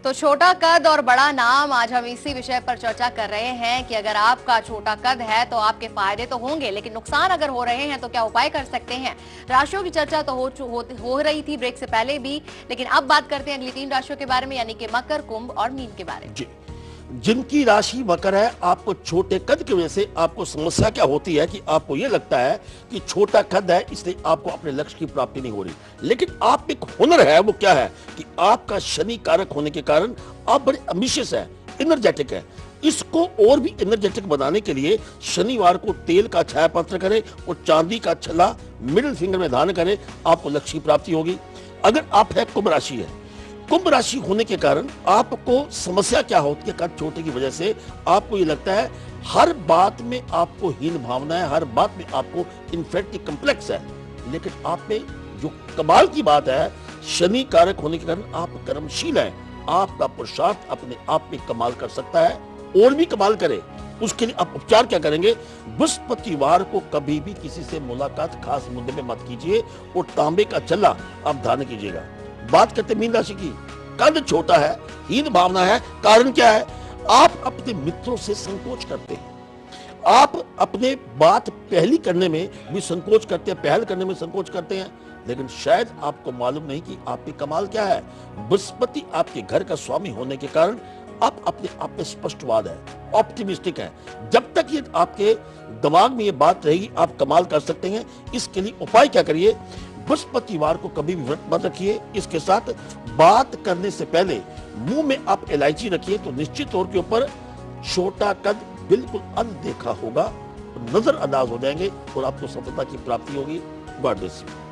तो छोटा कद और बड़ा नाम, आज हम इसी विषय पर चर्चा कर रहे हैं कि अगर आपका छोटा कद है तो आपके फायदे तो होंगे, लेकिन नुकसान अगर हो रहे हैं तो क्या उपाय कर सकते हैं। राशियों की चर्चा तो हो रही थी ब्रेक से पहले भी, लेकिन अब बात करते हैं अगली 3 राशियों के बारे में, यानी कि मकर, कुंभ और मीन के बारे में। जी, जिनकी राशि मकर है, आपको छोटे कद की वजह से आपको समस्या क्या होती है कि आपको यह लगता है कि छोटा कद है इसलिए आपको अपने लक्ष्य की प्राप्ति नहीं हो रही। लेकिन आप एक हुनर है, वो क्या है कि आपका शनि कारक होने के कारण आप बड़े एम्बिशियस है, एनर्जेटिक है। इसको और भी एनर्जेटिक बनाने के लिए शनिवार को तेल का छाया पत्र करें और चांदी का छल्ला मिडिल फिंगर में धारण करें, आपको लक्ष्य की प्राप्ति होगी। अगर आप है कुंभ राशि है, कुंभ राशि होने के कारण आपको समस्या क्या होती है, कद छोटे की वजह से आपको ये लगता है हर बात में आपको हीन भावना है, हर बात में आपको इन्फेरिटी कॉम्प्लेक्स है। लेकिन आप में जो कमाल की बात है, शनि कारक होने के कारण आप कर्मशील हैं, आपका पुरुषार्थ अपने आप में कमाल कर सकता है और भी कमाल करे। उसके लिए आप उपचार क्या करेंगे, बृहस्पतिवार को कभी भी किसी से मुलाकात खास मुद्दे में मत कीजिए और तांबे का चल्ला आप धारण कीजिएगा। बात करते मीन राशि की, कद छोटा है, हीन भावना है, कारण क्या है, आप अपने मित्रों से संकोच करते हैं, आप अपने बात पहली करने में भी संकोच करते हैं, पहल करने में संकोच करते हैं। लेकिन शायद आपको मालूम नहीं कि आपकी कमाल क्या है, बृहस्पति आपके घर का स्वामी होने के कारण आप अपने आप में स्पष्टवाद है, ऑप्टिमिस्टिक है। जब तक ये आपके दिमाग में ये बात रहेगी आप कमाल कर सकते हैं। इसके लिए उपाय क्या करिए, बृहस्पतिवार को कभी भी व्रत मत रखिए। इसके साथ बात करने से पहले मुंह में आप इलायची रखिए तो निश्चित तौर के ऊपर छोटा कद बिल्कुल अनदेखा होगा, नजरअंदाज हो जाएंगे और आपको सफलता की प्राप्ति होगी। God bless you.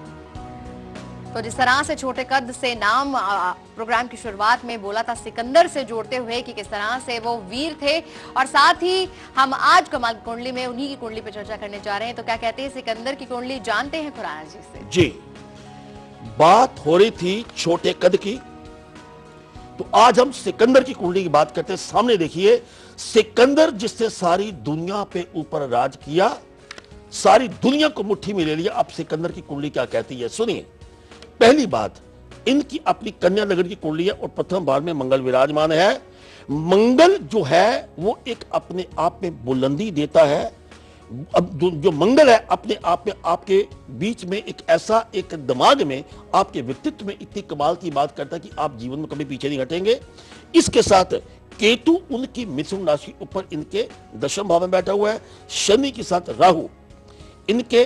तो जिस तरह से छोटे कद से नाम प्रोग्राम की शुरुआत में बोला था सिकंदर से जोड़ते हुए कि किस तरह से वो वीर थे, और साथ ही हम आज कमाल की कुंडली में उन्हीं की कुंडली पर चर्चा करने जा रहे हैं। तो क्या कहते हैं सिकंदर की कुंडली, जानते हैं खुराना जी से। जी, बात हो रही थी छोटे कद की, तो आज हम सिकंदर की कुंडली की बात करते हैं। सामने देखिए, सिकंदर जिसने सारी दुनिया पे ऊपर राज किया, सारी दुनिया को मुट्ठी में ले लिया। अब सिकंदर की कुंडली क्या कहती है सुनिए। पहली बात, इनकी अपनी कन्या नगर की कुंडली है और प्रथम भाव में मंगल विराजमान है। मंगल जो है वो एक अपने आप में बुलंदी देता है। अब जो मंगल है अपने आप में आपके बीच में एक ऐसा एक दिमाग में आपके व्यक्तित्व में इतनी कमाल की बात करता है कि आप जीवन में कभी पीछे नहीं हटेंगे। इसके साथ केतु उनकी मिथुन राशि ऊपर इनके दशम भाव में बैठा हुआ है, शनि के साथ राहु इनके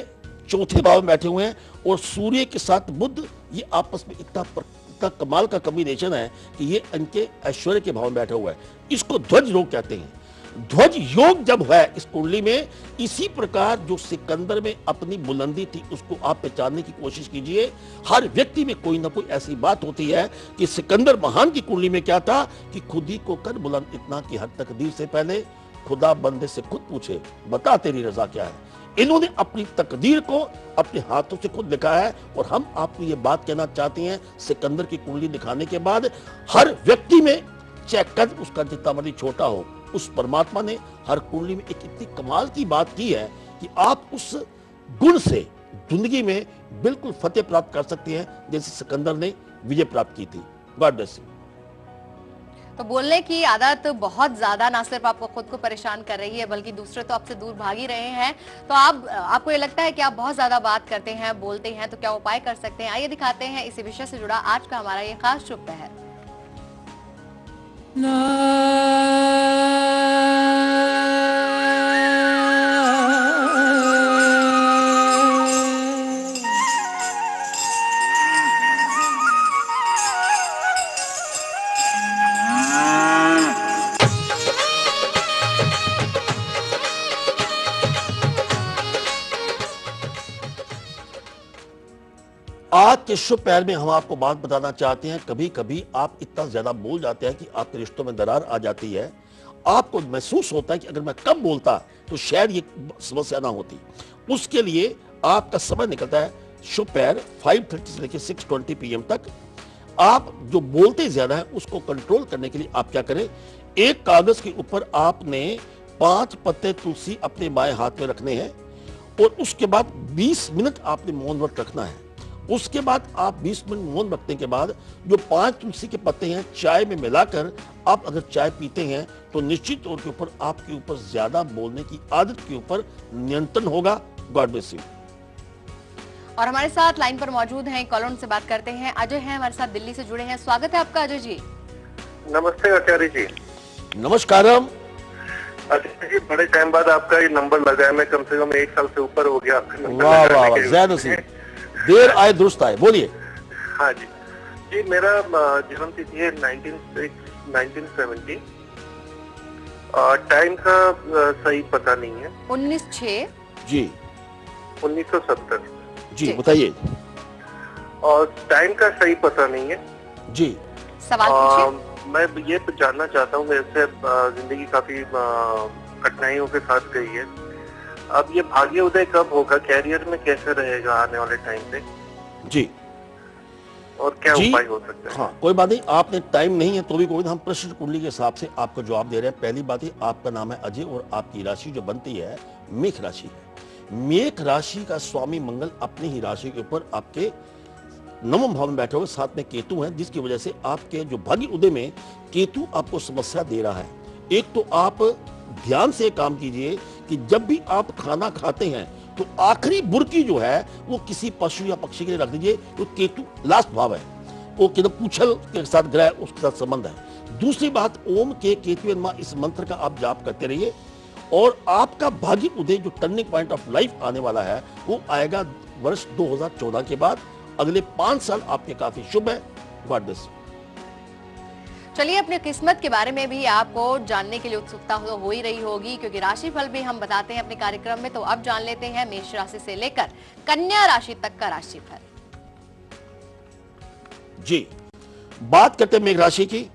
चौथे भाव में बैठे हुए हैं और सूर्य के साथ बुध, ये आपस में इतना कमाल का कॉम्बिनेशन है कि ये इनके ऐश्वर्य के भाव में बैठा हुआ है। इसको ध्वज योग कहते हैं। ध्वज योग जब है इस कुंडली में, इसी प्रकार जो सिकंदर में अपनी बुलंदी थी उसको आप पहचानने की कोशिश कीजिए। हर व्यक्ति में कोई ना कोई ऐसी बात होती है कि सिकंदर महान की कुंडली में क्या था कि खुद ही को कर बुलंद इतना कि हर तकदीर से पहले खुदा बंदे से खुद पूछे बता तेरी रजा क्या है। इन्होंने अपनी तकदीर को अपने हाथों से खुद लिखा है और हम आपको ये बात कहना चाहते हैं, सिकंदर की कुंडली दिखाने के बाद हर व्यक्ति में चाहे कद उसका जितना मर्जी छोटा हो, उस परमात्मा ने हर कुंडली में एक इतनी कमाल की बात की है कि आप उस गुण से जिंदगी में बिल्कुल फतेह प्राप्त कर सकते हैं जैसे सिकंदर ने विजय प्राप्त की थी। God bless you. तो बोलने की आदत बहुत ज्यादा ना सिर्फ आपको खुद को परेशान कर रही है बल्कि दूसरे तो आपसे दूर भाग ही रहे हैं। तो आपको ये लगता है कि आप बहुत ज्यादा बात करते हैं, बोलते हैं, तो क्या उपाय कर सकते हैं, आइए दिखाते हैं इसी विषय से जुड़ा आज का हमारा ये खास शुभ पहर। आज के शुभ पहर में हम आपको बात बताना चाहते हैं, कभी कभी आप इतना ज्यादा बोल जाते हैं कि आपके रिश्तों में दरार आ जाती है। आपको महसूस होता है कि अगर मैं कम बोलता तो शायद ये समस्या ना होती। उसके लिए आपका समय निकलता है शुभ पहर 5:30 से लेकर 6:20 PM तक। आप जो बोलते ज्यादा है उसको कंट्रोल करने के लिए आप क्या करें, एक कागज के ऊपर आपने 5 पत्ते तुलसी अपने बाएं हाथ में रखने हैं और उसके बाद 20 मिनट आपने मौन व्रत रखना है। उसके बाद आप 20 मिनट मौन रखने के बाद जो 5 तुलसी के पत्ते हैं चाय में मिलाकर आप अगर चाय पीते हैं तो निश्चित तौर के ऊपर आपके ऊपर ज्यादा बोलने की आदत के ऊपर नियंत्रण होगा। God bless you. और हमारे साथ लाइन पर मौजूद हैं, कॉलर से बात करते हैं। अजय हैं हमारे साथ, दिल्ली से जुड़े हैं। स्वागत है आपका अजय जी। नमस्ते आचार्य जी। नमस्कारम। अच्छा जी, बड़े टाइम बाद आपका ये नंबर लगा है। मैं कम से कम 1 साल से ऊपर हो गया आपका नंबर। वाह वाह वाह, जय नसीब। देर आए दुरुस्त आए, बोलिए। हाँ जी जी, मेरा जन्म तिथि है 1970। टाइम का सही पता नहीं है। 19/6 जी 1970 जी, बताइए। और टाइम का सही पता नहीं है जी। सवाल पूछिए। मैं ये जानना चाहता हूँ, वैसे जिंदगी काफी कठिनाइयों के साथ गई है। अब ये भाग्य उदय कब होगा, कैरियर में कैसे रहेगा आने वाले टाइम पे जी, और क्या जी उपाय हो सकता है? हाँ, कोई बात नहीं, आपने टाइम नहीं है तो भी कोई नहीं, हम प्रश्न कुंडली के हिसाब से आपको जवाब दे रहे हैं। पहली बात है, आपका नाम है अजय और आपकी राशि जो बनती है मेष राशि है। मेष राशि का स्वामी मंगल अपनी ही राशि के ऊपर आपके नवम भाव में बैठे हुए, साथ में केतु है, जिसकी वजह से आपके जो भाग्य उदय में केतु आपको समस्या दे रहा है। एक तो आप ध्यान से काम कीजिए कि जब भी आप खाना खाते हैं तो आखिरी बुर्की जो है वो किसी पशु या पक्षी के लिए रख दीजिए। तो केतु लास्ट भाव है, वो केतु पूछल के साथ ग्रह, उसके साथ संबंध है। दूसरी बात, ओम के केतु नमः इस मंत्र का आप जाप करते रहिए और आपका भाग्य उदय जो टर्निंग पॉइंट ऑफ लाइफ आने वाला है वो आएगा वर्ष 2014 के बाद। अगले 5 साल आपके काफी शुभ है। God bless you. चलिए, अपने किस्मत के बारे में भी आपको जानने के लिए उत्सुकता तो हो ही रही होगी, क्योंकि राशिफल भी हम बताते हैं अपने कार्यक्रम में। तो अब जान लेते हैं मेष राशि से लेकर कन्या राशि तक का राशिफल। जी, बात करते हैं मेष राशि की।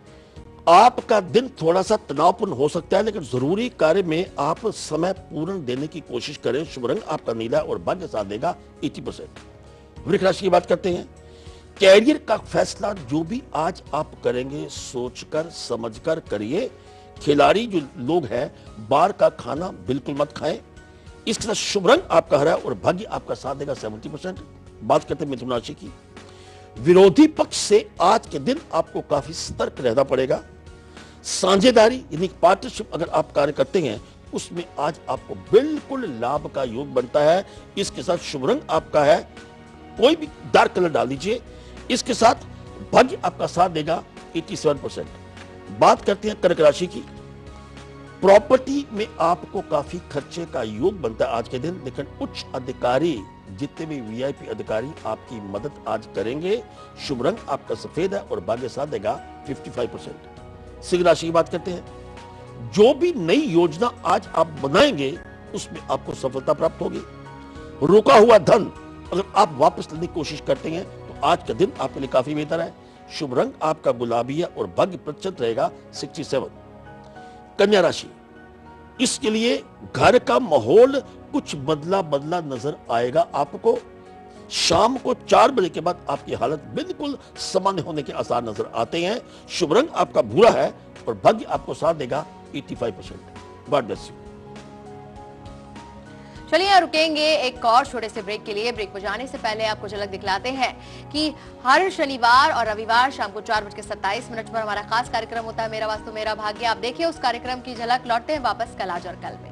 आपका दिन थोड़ा सा तनावपूर्ण हो सकता है, लेकिन जरूरी कार्य में आप समय पूर्ण देने की कोशिश करें। शुभ रंग आपका नीला और भाग्य साथ देगा 80%। वृष राशि की बात करते हैं। कैरियर का फैसला जो भी आज आप करेंगे सोचकर समझकर करिए। खिलाड़ी जो लोग हैं, बाहर का खाना बिल्कुल मत खाएं। इसके साथ शुभ रंग आपका हरा और भाग्य आपका साथ देगा 70%। बात करते हैं मिथुन राशि की। विरोधी पक्ष से आज के दिन आपको काफी सतर्क रहना पड़ेगा। साझेदारी यानी पार्टनरशिप अगर आप कार्य करते हैं उसमें आज आपको बिल्कुल लाभ का योग बनता है। इसके साथ शुभ रंग आपका है, कोई भी डार्क कलर डाल दीजिए। इसके साथ भाग्य आपका साथ देगा 87%। बात करते हैं कर्क राशि की। प्रॉपर्टी में आपको काफी खर्चे का योग बनता है आज के दिन, लेकिन उच्च अधिकारी जितने भी वीआईपी अधिकारी आपकी मदद आज करेंगे। शुभ रंग आपका सफेद है और भाग्य साथ देगा 55%। सिंह राशि की बात करते हैं। जो भी नई योजना आज आप बनाएंगे उसमें आपको सफलता प्राप्त होगी। रुका हुआ धन अगर आप वापस लेने की कोशिश करते हैं तो आज का दिन आपके लिए काफी बेहतर है। शुभ रंग आपका गुलाबी है और भाग्य प्रतिशत रहेगा 67। कन्या राशि, इसके लिए घर का माहौल कुछ बदला बदला नजर आएगा आपको। शाम को 4 बजे के बाद आपकी हालत बिल्कुल सामान्य होने के आसार नजर आते हैं। शुभ रंग आपका भूरा है और भाग्य आपको साथ देगा 85%। God bless you. चलिए, रुकेंगे एक और छोटे से ब्रेक के लिए। ब्रेक पर जाने से पहले आपको झलक दिखलाते हैं कि हर शनिवार और रविवार शाम को 4:27 पर हमारा खास कार्यक्रम होता है मेरा वास्तु मेरा भाग्य। आप देखिए उस कार्यक्रम की झलक। लौटते हैं वापस कल आज और कल में।